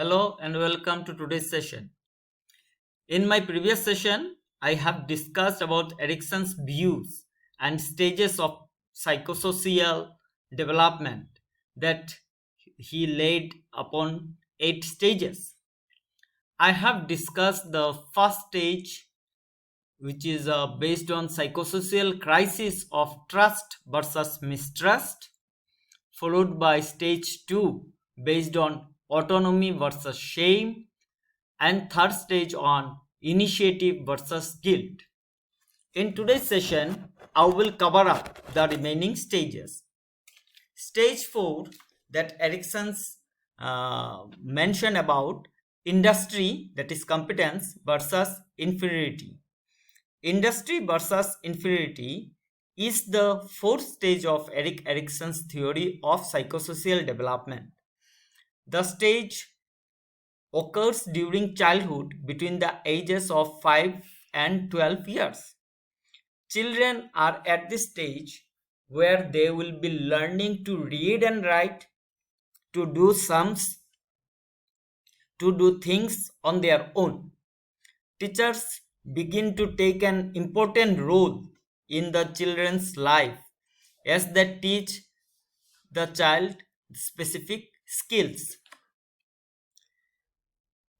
Hello and welcome to today's session. In my previous session, I have discussed about Erikson's views and stages of psychosocial development that he laid upon 8 stages. I have discussed the first stage, which is based on psychosocial crisis of trust versus mistrust, followed by stage 2 based on autonomy versus shame, and third stage on initiative versus guilt. In today's session, I will cover up the remaining stages. Stage 4 that Erikson's mentioned about industry, that is competence versus inferiority. Industry versus inferiority is the fourth stage of Erikson's theory of psychosocial development. The stage occurs during childhood between the ages of 5 and 12 years. Children are at this stage where they will be learning to read and write, to do sums, to do things on their own. Teachers begin to take an important role in the children's life as they teach the child specific skills.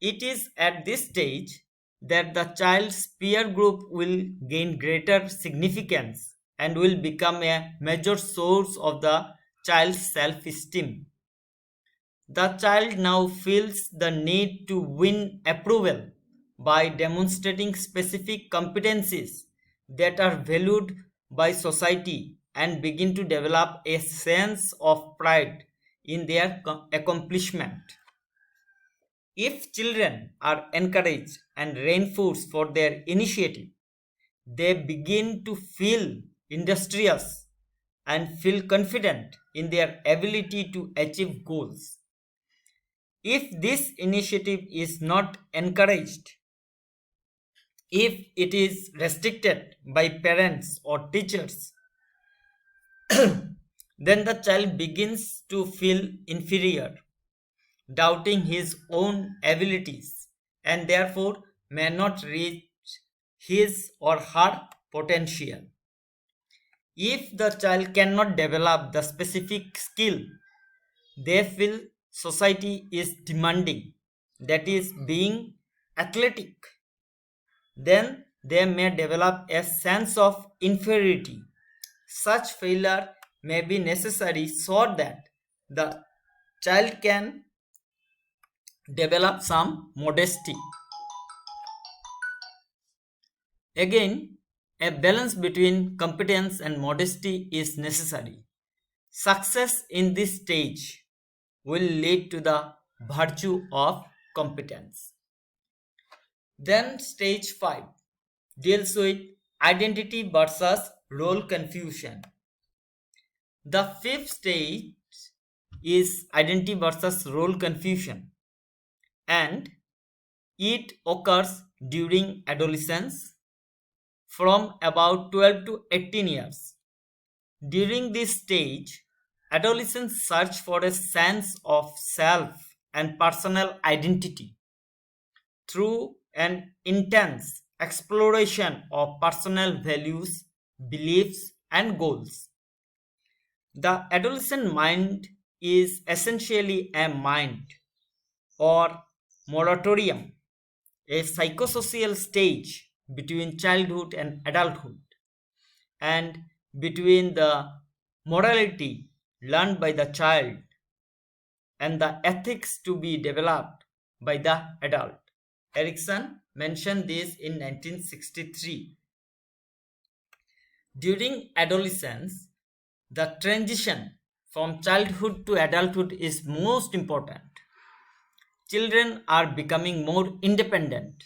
It is at this stage that the child's peer group will gain greater significance and will become a major source of the child's self-esteem. The child now feels the need to win approval by demonstrating specific competencies that are valued by society and begin to develop a sense of pride in their accomplishment. If children are encouraged and reinforced for their initiative, they begin to feel industrious and feel confident in their ability to achieve goals. If this initiative is not encouraged, if it is restricted by parents or teachers, then the child begins to feel inferior, doubting his own abilities, and therefore may not reach his or her potential. If the child cannot develop the specific skill they feel society is demanding, that is, being athletic, then they may develop a sense of inferiority. Such failure may be necessary so that the child can develop some modesty. Again, a balance between competence and modesty is necessary. Success in this stage will lead to the virtue of competence. Then, stage 5 deals with identity versus role confusion. The fifth stage is identity versus role confusion, and it occurs during adolescence from about 12 to 18 years. During this stage, adolescents search for a sense of self and personal identity through an intense exploration of personal values, beliefs, and goals. The adolescent mind is essentially a mind or moratorium, a psychosocial stage between childhood and adulthood, and between the morality learned by the child and the ethics to be developed by the adult. Erikson mentioned this in 1963. During adolescence, the transition from childhood to adulthood is most important. Children are becoming more independent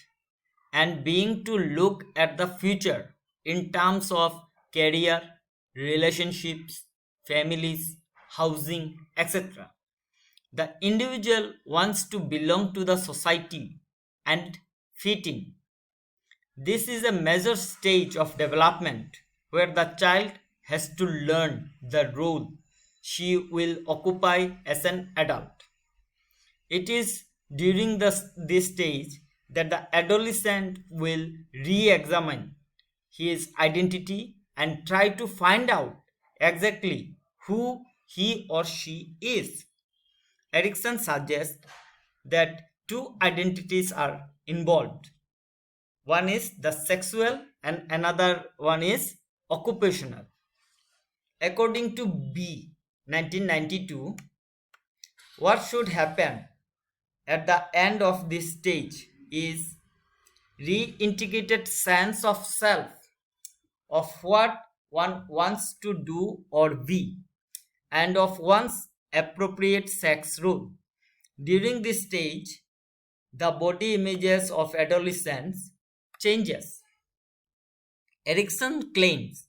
and being to look at the future in terms of career, relationships, families, housing, etc. The individual wants to belong to the society and fit in. This is a major stage of development where the child has to learn the role she will occupy as an adult. It is during this stage that the adolescent will re-examine his identity and try to find out exactly who he or she is. Erikson suggests that two identities are involved. One is the sexual and another one is occupational. According to B 1992, what should happen at the end of this stage is reintegrated sense of self, of what one wants to do or be, and of one's appropriate sex role. During this stage, the body images of adolescents changes. Erikson claims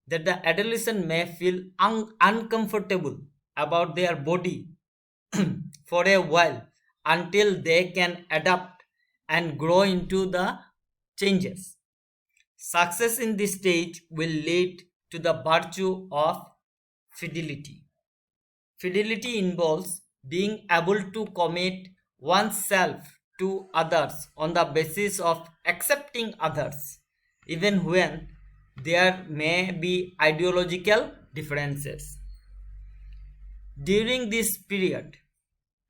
that the adolescent may feel uncomfortable about their body for a while until they can adapt and grow into the changes. Success in this stage will lead to the virtue of fidelity. Fidelity involves being able to commit oneself to others on the basis of accepting others, even when there may be ideological differences. During this period,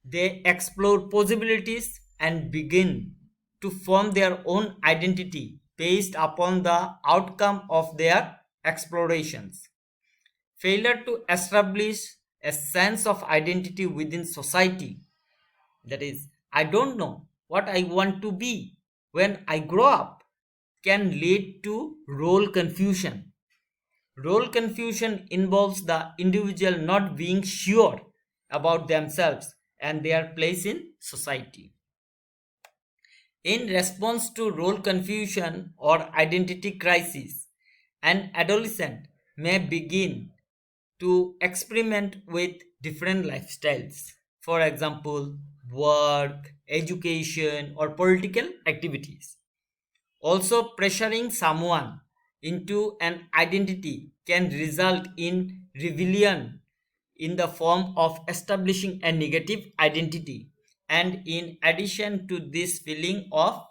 they explore possibilities and begin to form their own identity based upon the outcome of their explorations. Failure to establish a sense of identity within society, that is, I don't know what I want to be when I grow up, can lead to role confusion. Role confusion involves the individual not being sure about themselves and their place in society. In response to role confusion or identity crisis, an adolescent may begin to experiment with different lifestyles. For example, work, education, or political activities. Also, pressuring someone into an identity can result in rebellion in the form of establishing a negative identity, and in addition to this feeling of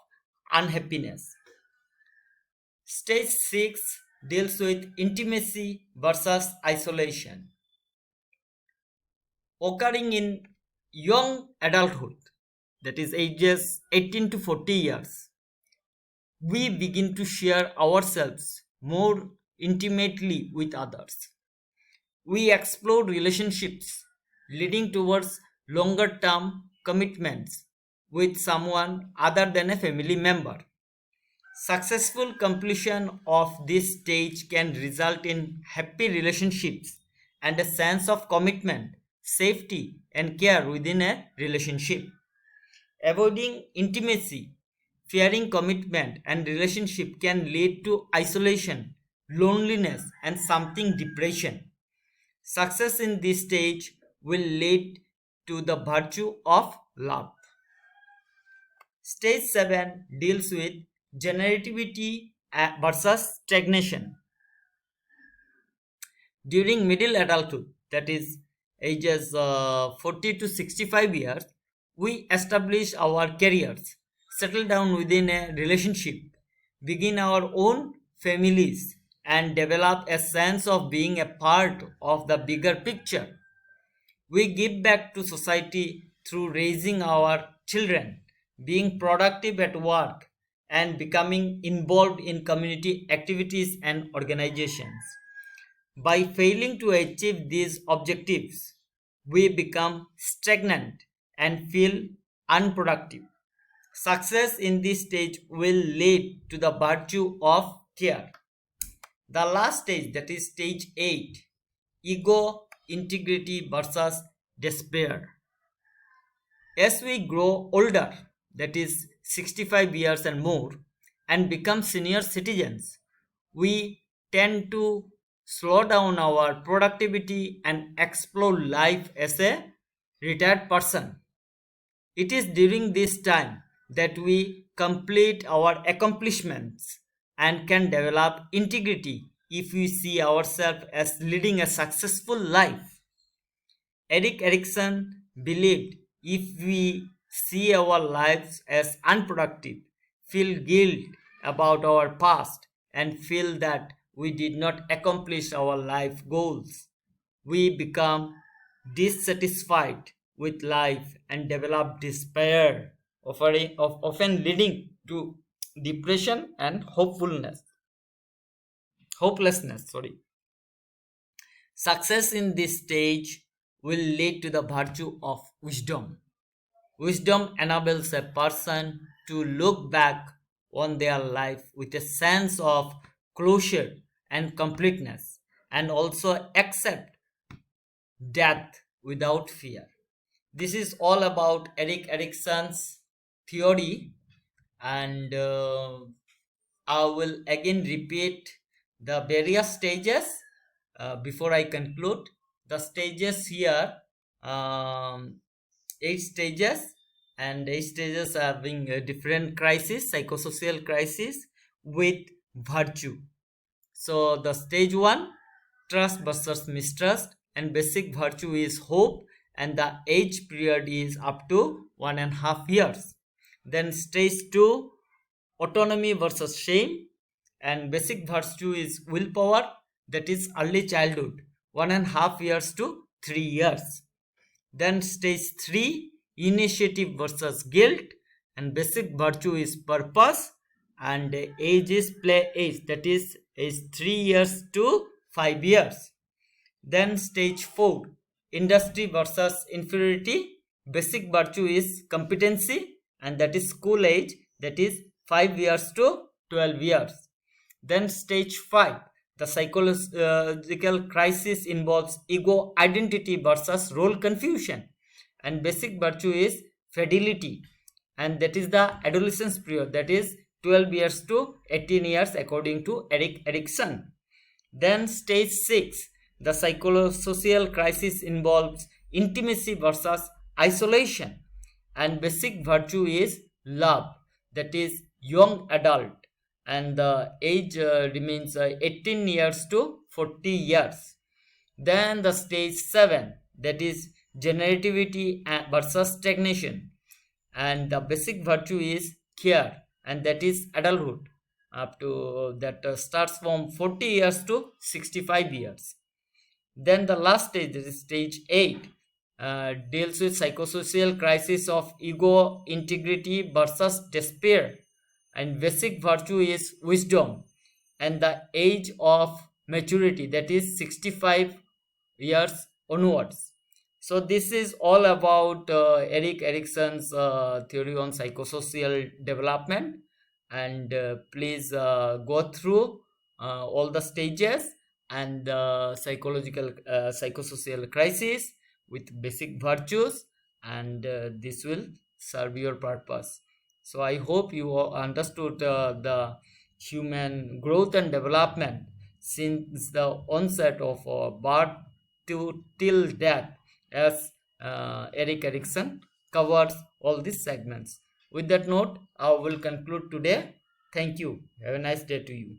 unhappiness. Stage 6 deals with intimacy versus isolation. Occurring in young adulthood, that is ages 18 to 40 years, we begin to share ourselves more intimately with others. We explore relationships leading towards longer term commitments with someone other than a family member. Successful completion of this stage can result in happy relationships and a sense of commitment, safety, and care within a relationship. Avoiding intimacy, fearing commitment, and relationship can lead to isolation, loneliness, and something depression. Success in this stage will lead to the virtue of love. Stage 7 deals with generativity versus stagnation. During middle adulthood, that is ages 40 to 65 years, we establish our careers, settle down within a relationship, begin our own families, and develop a sense of being a part of the bigger picture. We give back to society through raising our children, being productive at work, and becoming involved in community activities and organizations. By failing to achieve these objectives, we become stagnant and feel unproductive. Success in this stage will lead to the virtue of care. The last stage, that is stage 8, ego integrity versus despair. As we grow older, that is 65 years and more, and become senior citizens, we tend to slow down our productivity and explore life as a retired person. It is during this time that we complete our accomplishments and can develop integrity if we see ourselves as leading a successful life. Erikson believed if we see our lives as unproductive, feel guilt about our past, and feel that we did not accomplish our life goals. We become dissatisfied with life and develop despair, often leading to depression and hopelessness. Success in this stage will lead to the virtue of wisdom. Wisdom enables a person to look back on their life with a sense of closure and completeness, and also accept death without fear. This is all about Erikson's theory, and I will again repeat the various stages before I conclude. The stages here, um, 8 stages, and 8 stages are having a different crisis, psychosocial crisis with virtue. So the stage 1, trust versus mistrust, and basic virtue is hope, and the age period is up to 1.5 years. Then stage 2, autonomy versus shame, and basic virtue is willpower, that is early childhood, 1.5 years to 3 years. Then stage 3, initiative versus guilt, and basic virtue is purpose, and age is play age, that is 3 years to 5 years. Then stage 4, industry versus inferiority, basic virtue is competency, and that is school age, that is 5 years to 12 years. Then stage 5, the psychological crisis involves ego identity versus role confusion, and basic virtue is fidelity, and that is the adolescence period, that is 12 years to 18 years according to Erikson. Then stage 6, the psychosocial crisis involves intimacy versus isolation, and basic virtue is love, that is young adult, and the age remains 18 years to 40 years. Then the stage 7, that is generativity versus stagnation, and the basic virtue is care, and that is adulthood, up to that starts from 40 years to 65 years. Then the last stage, that is stage 8, deals with psychosocial crisis of ego integrity versus despair, and basic virtue is wisdom, and the age of maturity, that is 65 years onwards. So this is all about Erikson's theory on psychosocial development, and please go through all the stages and psychological psychosocial crisis with basic virtues, and this will serve your purpose. So I hope you all understood the human growth and development since the onset of birth to till death, as Erikson covers all these segments. With that note, I will conclude today. Thank you. Have a nice day to you.